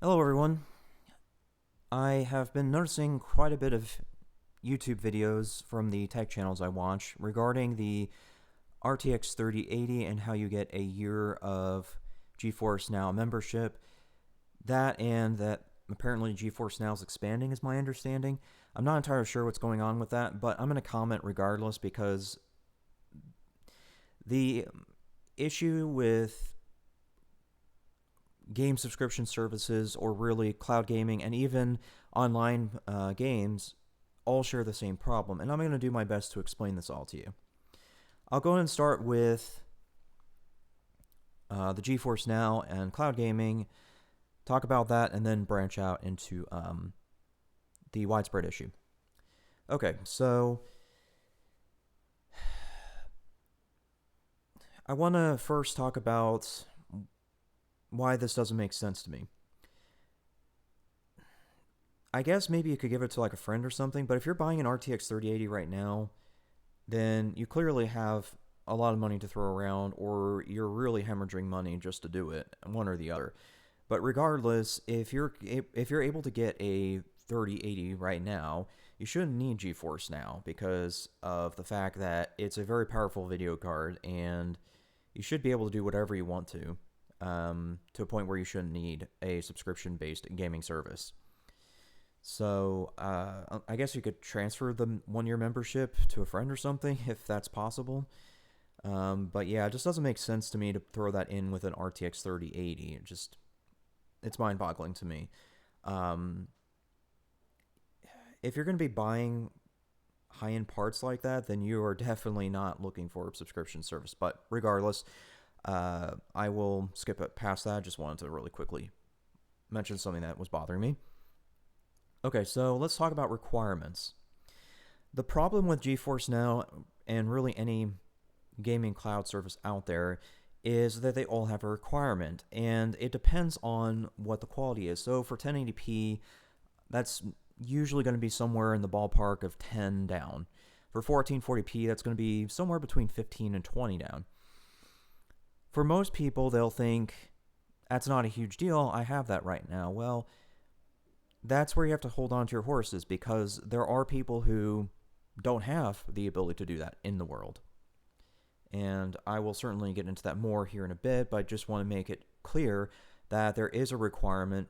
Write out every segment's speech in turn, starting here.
Hello everyone. I have been noticing quite a bit of YouTube videos from the tech channels I watch regarding the RTX 3080 and how you get a year of Geforce Now membership. That and that apparently Geforce Now is expanding is my understanding. I'm not entirely sure what's going on with that, but I'm going to comment regardless because the issue with game subscription services or really cloud gaming and even online games all share the same problem, and I'm going to do my best to explain this all to you. I'll go ahead and start with the GeForce Now and cloud gaming, talk about that, and then branch out into the widespread issue. Okay, so I want to first talk about why this doesn't make sense to me. I guess maybe you could give it to like a friend or something, but if you're buying an RTX 3080 right now, then you clearly have a lot of money to throw around, or you're really hemorrhaging money just to do it, one or the other. But regardless, if you're able to get a 3080 right now, you shouldn't need GeForce Now because of the fact that it's a very powerful video card, and you should be able to do whatever you want to a point where you shouldn't need a subscription-based gaming service. So I guess you could transfer the one-year membership to a friend or something if that's possible. But yeah, it just doesn't make sense to me to throw that in with an RTX 3080. It's mind-boggling to me. Um, if you're going to be buying high-end parts like that, then you are definitely not looking for a subscription service. But regardless, I will skip it past that. Just wanted to really quickly mention something that was bothering me. Okay, so let's talk about requirements. The problem with GeForce Now and really any gaming cloud service out there is that they all have a requirement, and it depends on what the quality is. So for 1080p, that's usually going to be somewhere in the ballpark of 10 down. For 1440p, that's going to be somewhere between 15 and 20 down. For most people, they'll think, that's not a huge deal, I have that right now. Well, that's where you have to hold on to your horses because there are people who don't have the ability to do that in the world. And I will certainly get into that more here in a bit, but I just want to make it clear that there is a requirement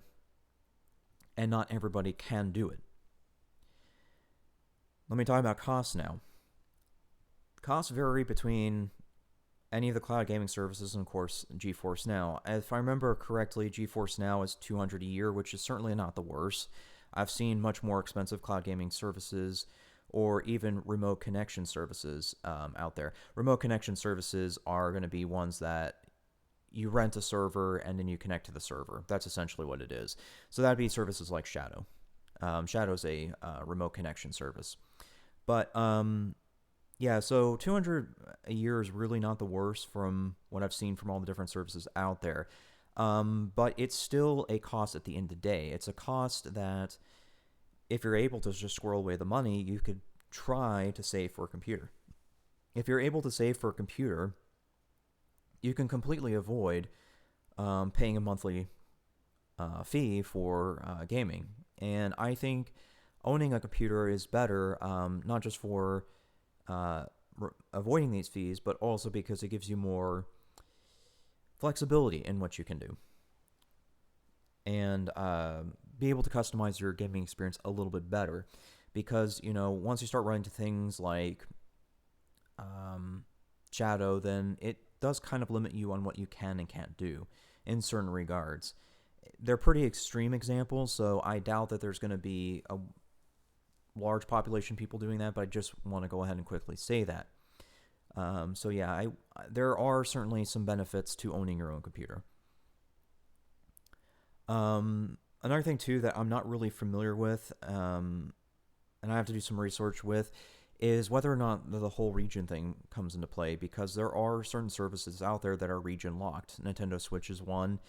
and not everybody can do it. Let me talk about costs now. Costs vary between any of the cloud gaming services and, of course, GeForce Now. If I remember correctly, GeForce Now is $200 a year, which is certainly not the worst. I've seen much more expensive cloud gaming services or even remote connection services out there. Remote connection services are going to be ones that you rent a server and then you connect to the server. That's essentially what it is. So that'd be services like Shadow. Shadow's a remote connection service. But yeah, so 200 a year is really not the worst from what I've seen from all the different services out there. But it's still a cost at the end of the day. It's a cost that if you're able to just squirrel away the money, you could try to save for a computer. If you're able to save for a computer, you can completely avoid paying a monthly fee for gaming. And I think owning a computer is better, not just for avoiding these fees, but also because it gives you more flexibility in what you can do. And be able to customize your gaming experience a little bit better. Because, once you start running to things like Shadow, then it does kind of limit you on what you can and can't do in certain regards. They're pretty extreme examples, so I doubt that there's going to be a large population of people doing that, but I just want to go ahead and quickly say that. So yeah, there are certainly some benefits to owning your own computer. Another thing too that I'm not really familiar with, and I have to do some research with, is whether or not the whole region thing comes into play, because there are certain services out there that are region locked. Nintendo Switch is one.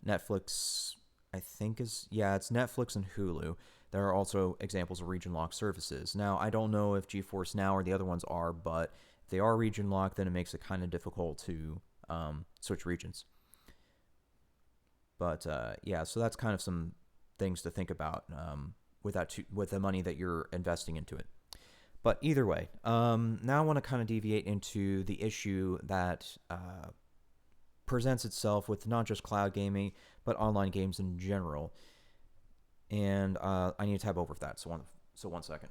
Netflix, I think it's Netflix and Hulu. There are also examples of region locked services. Now, I don't know if GeForce Now or the other ones are, but if they are region locked, then it makes it kind of difficult to switch regions. But yeah, so that's kind of some things to think about with the money that you're investing into it. But either way, now I want to kind of deviate into the issue that presents itself with not just cloud gaming, but online games in general. And I need to tab over for that. So 1 second.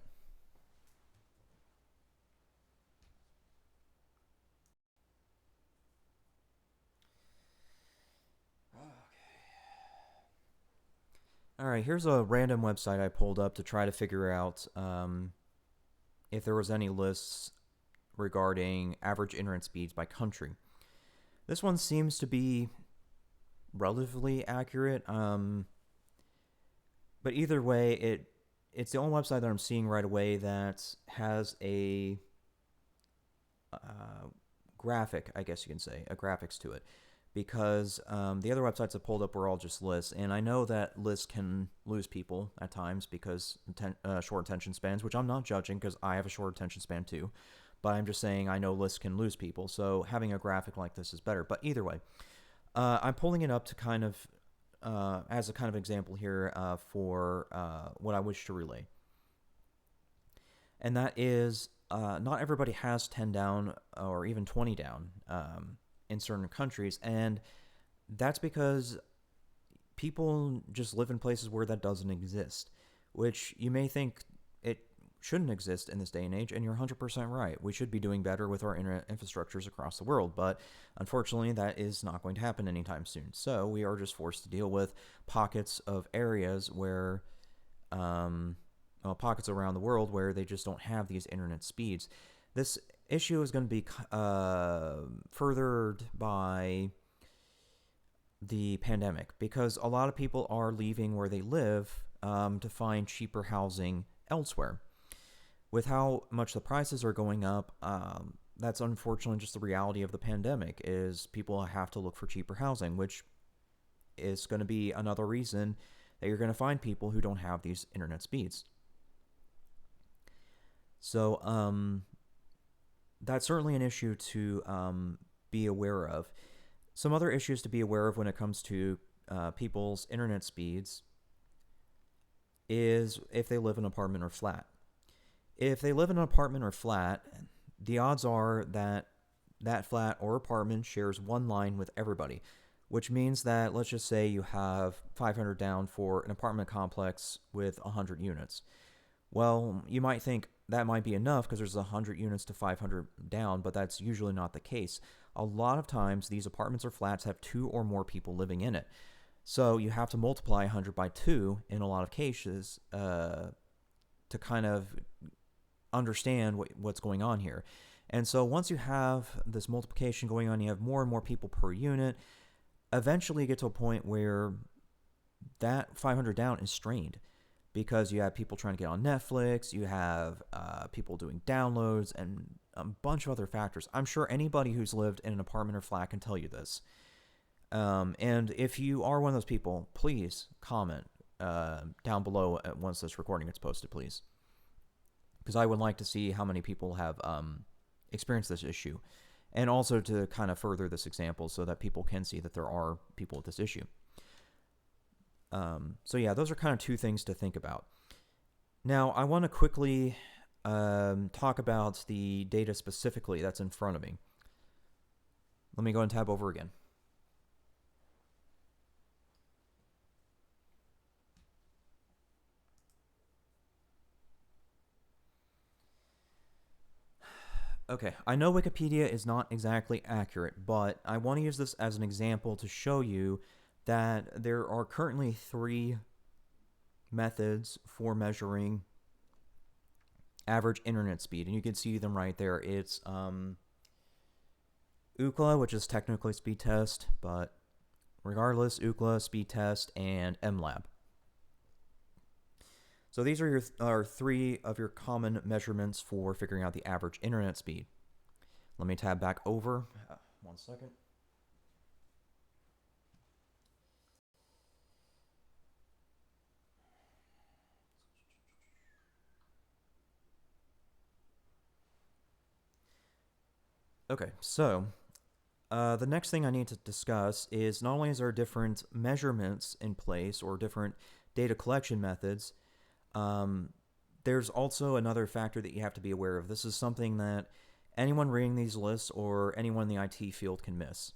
All right, here's a random website I pulled up to try to figure out if there was any lists regarding average internet speeds by country. This one seems to be relatively accurate, but either way, it's the only website that I'm seeing right away that has a graphic, I guess you can say, a graphics to it. Because the other websites I pulled up were all just lists, and I know that lists can lose people at times because short attention spans, which I'm not judging because I have a short attention span too, but I'm just saying I know lists can lose people, so having a graphic like this is better. But either way, I'm pulling it up to kind of as a kind of example here for what I wish to relay, and that is not everybody has 10 down or even 20 down. In certain countries, and that's because people just live in places where that doesn't exist, which you may think it shouldn't exist in this day and age, and you're 100% right. We should be doing better with our internet infrastructures across the world, but unfortunately that is not going to happen anytime soon. So we are just forced to deal with pockets of areas where pockets around the world where they just don't have these internet speeds. This issue is going to be furthered by the pandemic because a lot of people are leaving where they live to find cheaper housing elsewhere. With how much the prices are going up, that's unfortunately just the reality of the pandemic is people have to look for cheaper housing, which is going to be another reason that you're going to find people who don't have these internet speeds. So, that's certainly an issue to be aware of. Some other issues to be aware of when it comes to people's internet speeds is if they live in an apartment or flat. If they live in an apartment or flat, the odds are that that flat or apartment shares one line with everybody, which means that let's just say you have 500 down for an apartment complex with 100 units. Well, you might think that might be enough because there's 100 units to 500 down, but that's usually not the case. A lot of times, these apartments or flats have 2 or more people living in it. So you have to multiply 100 by 2 in a lot of cases to kind of understand what's going on here. And so once you have this multiplication going on, you have more and more people per unit, eventually you get to a point where that 500 down is strained. Because you have people trying to get on Netflix, you have people doing downloads, and a bunch of other factors. I'm sure anybody who's lived in an apartment or flat can tell you this. And if you are one of those people, please comment down below once this recording gets posted, please. Because I would like to see how many people have experienced this issue. And also to kind of further this example so that people can see that there are people with this issue. So yeah, those are kind of 2 things to think about. Now, I want to quickly talk about the data specifically that's in front of me. Let me go and tab over again. Okay, I know Wikipedia is not exactly accurate, but I want to use this as an example to show you that there are currently 3 methods for measuring average internet speed, and you can see them right there. It's Ookla, which is technically speed test, but regardless, Ookla, speed test, and MLab. So these are 3 of your common measurements for figuring out the average internet speed. Let me tab back over. 1 second. Okay, so The next thing I need to discuss is not only is there different measurements in place or different data collection methods, there's also another factor that you have to be aware of. This is something that anyone reading these lists or anyone in the IT field can miss.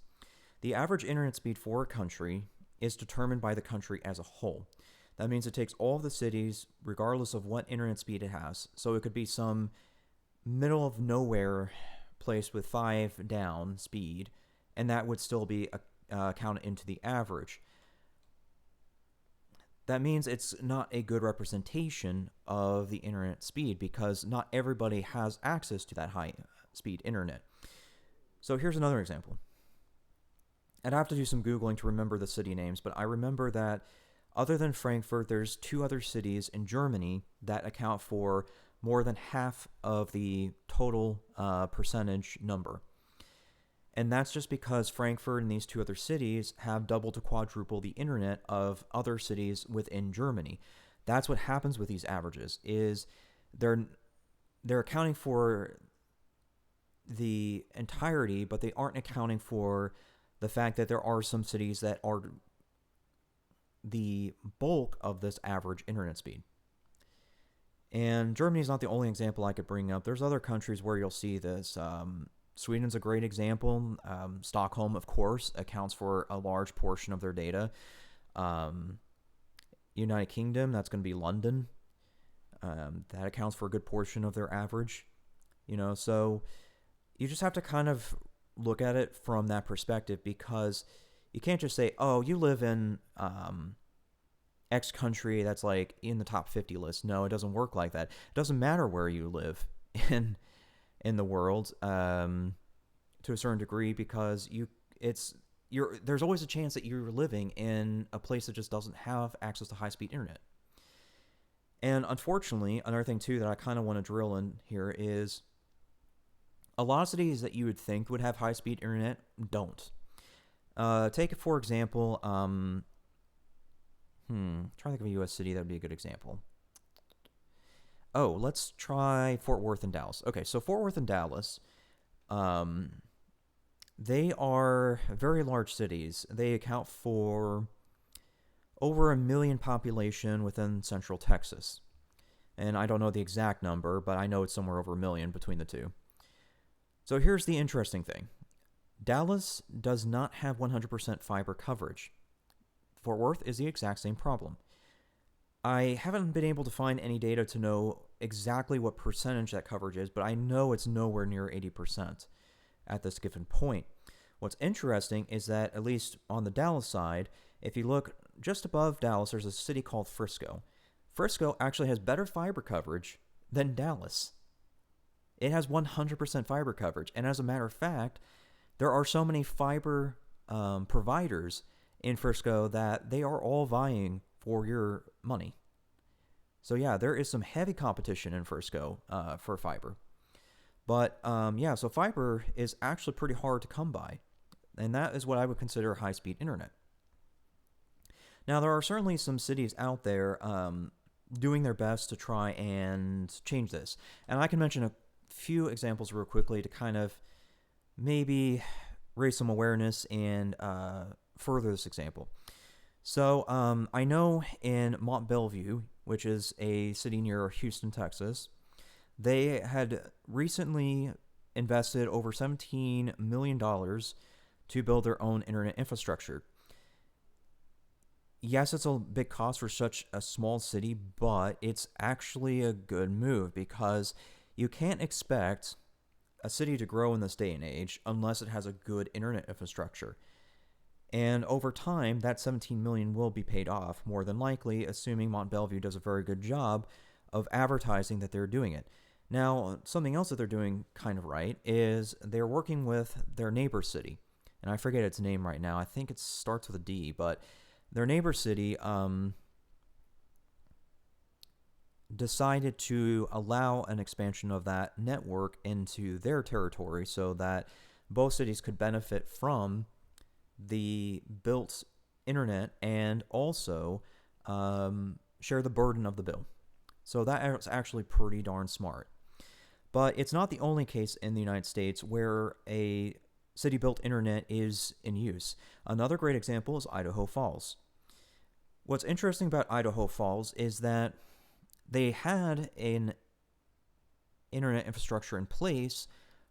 The average internet speed for a country is determined by the country as a whole. That means it takes all of the cities, regardless of what internet speed it has. So it could be some middle of nowhere place with 5 down speed, and that would still be counted into the average. That means it's not a good representation of the internet speed because not everybody has access to that high speed internet. So here's another example. I'd have to do some Googling to remember the city names, but I remember that other than Frankfurt, there's 2 other cities in Germany that account for more than half of the total percentage number. And that's just because Frankfurt and these 2 other cities have double to quadruple the internet of other cities within Germany. That's what happens with these averages, is they're accounting for the entirety, but they aren't accounting for the fact that there are some cities that are the bulk of this average internet speed. And Germany is not the only example I could bring up. There's other countries where you'll see this. Sweden's a great example. Stockholm, of course, accounts for a large portion of their data. United Kingdom, that's going to be London. That accounts for a good portion of their average. So you just have to kind of look at it from that perspective, because you can't just say, oh, you live in X country that's like in the top 50 list. No, it doesn't work like that. It doesn't matter where you live in the world to a certain degree, because there's always a chance that you're living in a place that just doesn't have access to high-speed internet. And unfortunately, another thing too that I kind of want to drill in here is a lot of cities that you would think would have high-speed internet don't. Take, for example, trying to think of a U.S. city that would be a good example. Oh, let's try Fort Worth and Dallas. Okay, so Fort Worth and Dallas, they are very large cities. They account for over 1 million population within central Texas. And I don't know the exact number, but I know it's somewhere over 1 million between the two. So here's the interesting thing. Dallas does not have 100% fiber coverage. Fort Worth is the exact same problem. I haven't been able to find any data to know exactly what percentage that coverage is, but I know it's nowhere near 80% at this given point. What's interesting is that, at least on the Dallas side, if you look just above Dallas, there's a city called Frisco. Frisco actually has better fiber coverage than Dallas. It has 100% fiber coverage, and as a matter of fact, there are so many fiber providers in Frisco that they are all vying for your money. So yeah, there is some heavy competition in Frisco for fiber. But so fiber is actually pretty hard to come by, and that is what I would consider high-speed internet. Now, there are certainly some cities out there doing their best to try and change this. And I can mention a few examples real quickly to kind of maybe raise some awareness and further this example. So I know in Mont Belvieu, which is a city near Houston, Texas, they had recently invested over $17 million to build their own internet infrastructure. Yes, it's a big cost for such a small city, but it's actually a good move, because you can't expect a city to grow in this day and age unless it has a good internet infrastructure. And over time, that $17 million will be paid off, more than likely, assuming Mont Belvieu does a very good job of advertising that they're doing it. Now, something else that they're doing kind of right is they're working with their neighbor city. And I forget its name right now. I think it starts with a D, but their neighbor city decided to allow an expansion of that network into their territory so that both cities could benefit from the built internet and also share the burden of the bill. So that is actually pretty darn smart. But it's not the only case in the United States where a city-built internet is in use. Another great example is Idaho Falls. What's interesting about Idaho Falls is that they had an internet infrastructure in place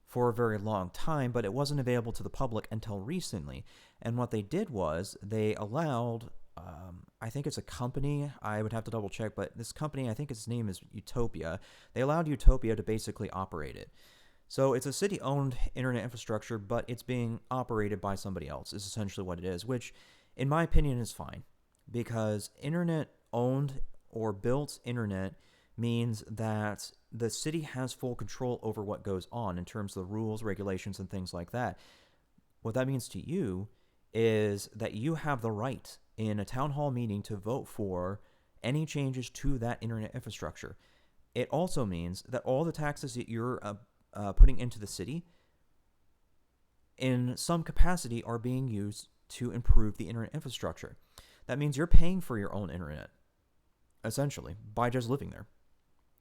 for a very long time, but it wasn't available to the public until recently. And what they did was they allowed, I think it's a company, I would have to double check, but this company, I think its name is Utopia. They allowed Utopia to basically operate it. So it's a city-owned internet infrastructure, but it's being operated by somebody else, is essentially what it is, which, in my opinion, is fine. Because internet-owned or built internet means that the city has full control over what goes on in terms of the rules, regulations, and things like that. What that means to you is that you have the right in a town hall meeting to vote for any changes to that internet infrastructure. It also means that all the taxes that you're putting into the city in some capacity are being used to improve the internet infrastructure. That means you're paying for your own internet, essentially, by just living there,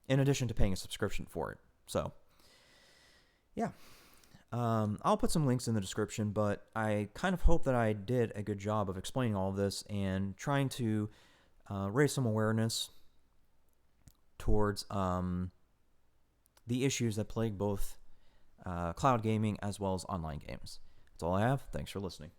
in addition to paying a subscription for it. So, yeah. I'll put some links in the description, but I kind of hope that I did a good job of explaining all of this and trying to raise some awareness towards the issues that plague both cloud gaming as well as online games. That's all I have. Thanks for listening.